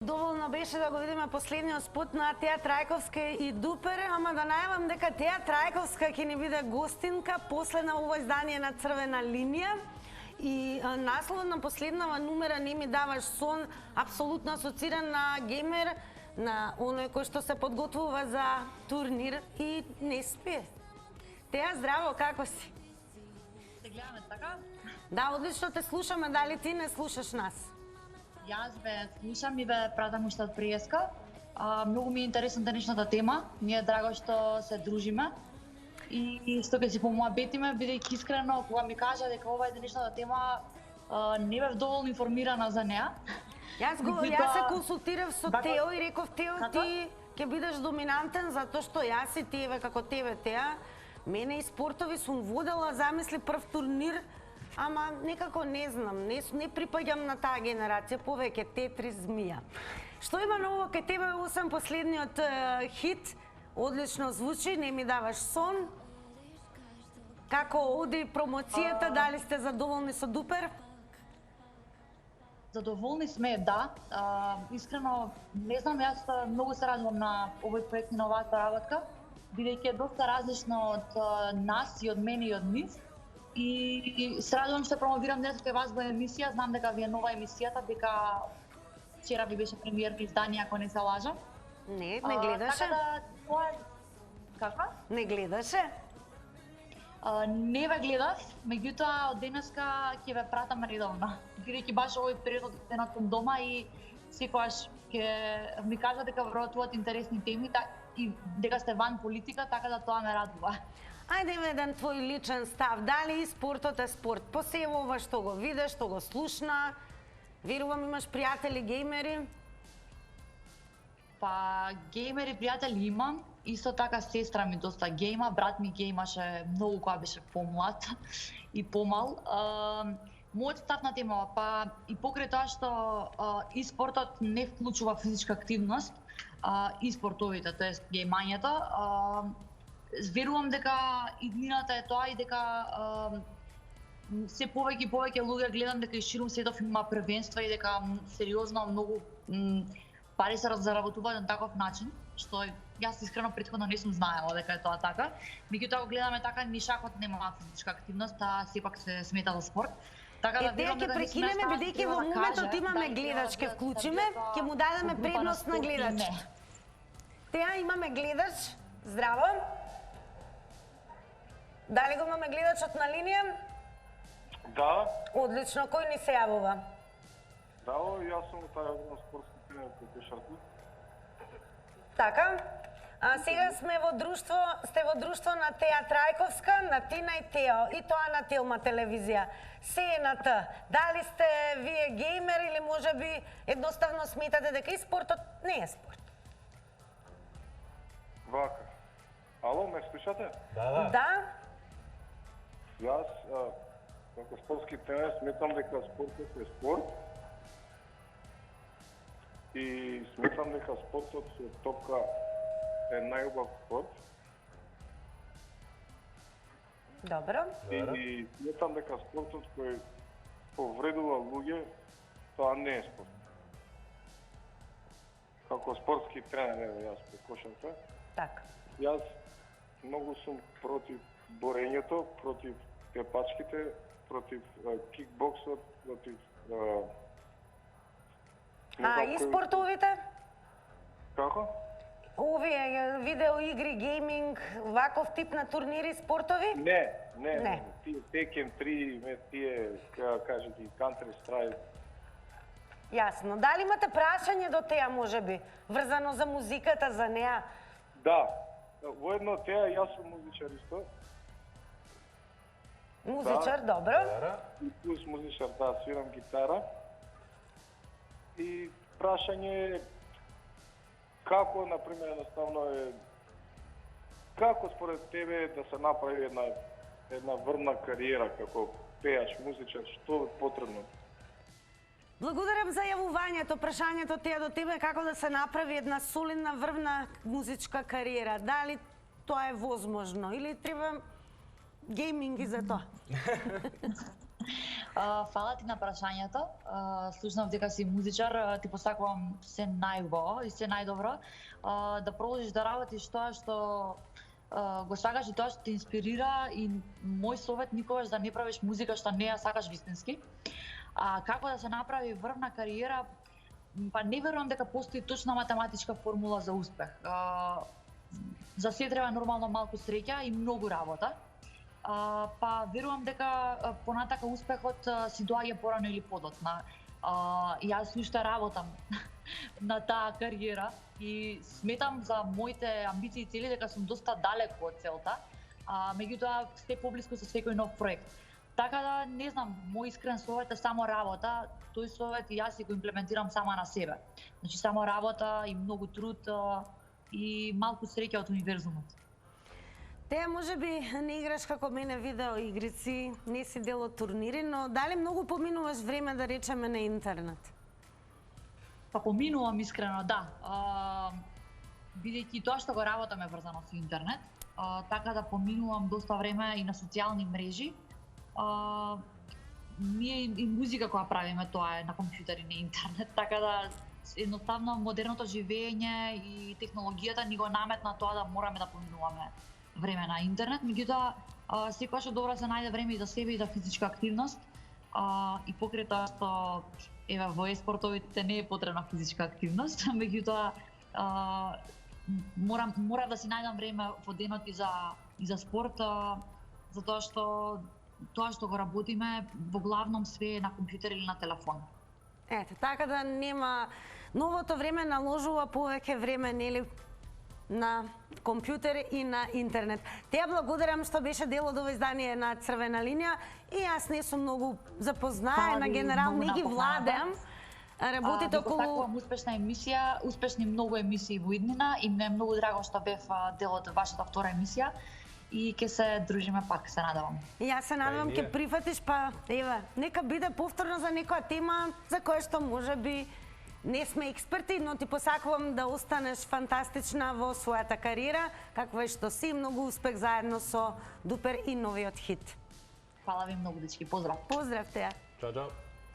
Доволно беше да го видиме последниот спот на Теа Трајковска и Дупер, ама да најавам дека Теа Трајковска ќе ни биде гостинка после на ово издание на Црвена линија. И насловот на последнава номера "Не ми даваш сон" апсолутно асоциран на геймер, на оној кој што се подготвува за турнир и не спие. Теа, здраво, како си? Те гледаме така? Да, одлично те слушаме, дали ти не слушаш нас? Јас ве слушам и ве пратам уште од приеска. Многу ми е интересна денешната тема. Ми е драго што се дружиме и што ќе си помуабетиме, бидејќи искрено кога ми кажа дека ова е денешната тема, не бев доволно информирана за неа. Јас се консултирав со Тео и реков: Тео, ти ќе бидеш доминантен затоа што јас и тебе како тебе, Теа, мене и спортови сум водела, замисли прв турнир, ама некако не знам, не припаѓам на таа генерација, повеќе Тетрис, Змија. Што има ново кај тебе, освен последниот хит? Одлично звучи, "Не ми даваш сон". Како оди промоцијата, дали сте задоволни со Дупер? Задоволни сме, да. Искрено, не знам, јас многу се радувам на овој проект и на оваа работка, бидејќи е доста различно од нас и од мене и од нив. И се радувам што промовирам денес кај вас во емисија. Знам дека ви е нова емисијата, дека вчера ви беше премиерно издание, ако не се лажам. Не гледаше. Така да, тоа е... Каква? Не гледаше? Не ве гледав, меѓутоа од денеска ќе ве пратам редовно. Бидејќи баш овој период од сум дома и секогаш ќе ми кажа дека вработуваат интересни теми и дека сте ван политика, така да тоа ме радува. Ајде еден твој личен став, дали спортот е спорт? По се ова што го видиш, што го слушна, верувам имаш пријатели геймери? Па, геймери пријатели имам, исто така сестра ми доста гейма, брат ми геймаше многу кога беше помлад и помал. Мојот став на тема, па и покрај тоа што и спортот не вклучува физичка активност, и спортовите, тоест геймањето, верувам дека иднината е тоа и дека се повеќе и повеќе луѓе гледам дека и ширум светов има првенства и дека сериозно многу пари се заработуваат на таков начин, што јас искрено претходно не сум знаела дека е тоа така. Меѓутоа го гледаме така, ни шахот нема физичка активност, а сепак се смета за спорт. Така да верувам дека ќе прекинеме бидејќи во моментот имаме гледач, ќе вклучиме, ќе му дадеме предност на гледач. Теа, имаме гледач. Здраво. Дали го имаме гледачот на линија? Да. Одлично, кој ни се јавува? Да, јас сум тај спортски тренер кој пешарки. Така. Сега сме во друштво, сте во друштво на Теа Трајковска, на Тина и Тео, и тоа на Телма телевизија. Се е на Т. Дали сте вие геймер или можеби едноставно сметате дека и спортот не е спорт? Вака. Ало, ме слушате? Да. Јас, како спортски тренер, сметам дека спортот е спорт. И сметам дека спортот со топка е најубав спорт. Добро. И сметам дека спортот кој повредува луѓе, тоа не е спорт. Како спортски тренер, јас по кошарка. Така. Јас многу сум против борењето, против тепачките, против кикбоксот, против... и спортовите? Како? Овие видеоигри, гейминг, ваков тип на турнири, спортови? Не. Тие Tekken 3, тие, кажа ти, Counter Strike. Јасно. Дали имате прашање до Теа, можеби, врзано за музиката, за неа? Да. Воедно Теа, јас сум музичар исто. Музичар, добро. И плюс музичар, да, свирам гитара. И прашање е како, например, едноставно е како според тебе да се направи една врна кариера како пејач, музичар, што е потребно? Благодарам за јавувањето, прашањето Теа до тебе, како да се направи една солидна врвна музичка кариера. Дали тоа е возможно или треба гейминг и за тоа? Фала ти на прашањето. Слушнав дека си музичар, ти посакувам се најубаво и се најдобро. Да продолжиш да работиш тоа што го сакаш и тоа што те инспирира, и мој совет никогаш да не правиш музика што не ја сакаш вистински. Како да се направи врвна кариера? Па не верувам дека постои точна математичка формула за успех. За се треба нормално малку среќа и многу работа. Па верувам дека понатака успехот си доаѓа порано или подоцна. Јас уште работам на таа кариера и сметам за моите амбиции и цели дека сум доста далеко од целта, меѓутоа се поблиску со секој нов проект. Така да, не знам, мој искрен совет е само работа. Тој совет и јас си го имплементирам сама на себе. Значи само работа и многу труд и малку среќа од универзумот. Теја можеби не играш како мене видеоигрици, не си дел од турнири, но дали многу поминуваш време, да речеме, на интернет? Па поминувам искрено, да. Бидејќи тоа што го работам е врзано со интернет, така да поминувам доста време и на социјални мрежи. Ние и музика која правиме, тоа е на компјутер и на интернет, така да едноставно модерното живење и технологијата ни го наметна тоа да мораме да поминуваме време на интернет, меѓутоа секогаш е добро да се најде време и за себе и за физичка активност. И покрај тоа што еве во еспортовите не е потребна физичка активност, меѓутоа мора да си најдам време во денот и за спорт, затоа што тоа што го работиме во главном све е на компјутер или на телефон. Ете, така да нема, новото време наложува повеќе време, нели, на компјутер и на интернет. Те ја благодарам што беше дел од ова издание на Црвена линија, и јас не сум многу запознаена, генерал не ги владеам. Работите околу... Посакувам успешна емисија, успешни многу емисии во иднина, и ме е многу драго што бев дел од вашата втора емисија и ќе се дружиме пак, се надевам. Јас се надевам ќе прифатиш, па еве, нека биде повторно за некоја тема за која што можеби не сме експерти, но ти посакувам да останеш фантастична во својата кариера, каква што си, многу успех заедно со Дупер и новиот хит. Фала ви многу, дечки, поздрав. Поздрав теја. Чао, чао.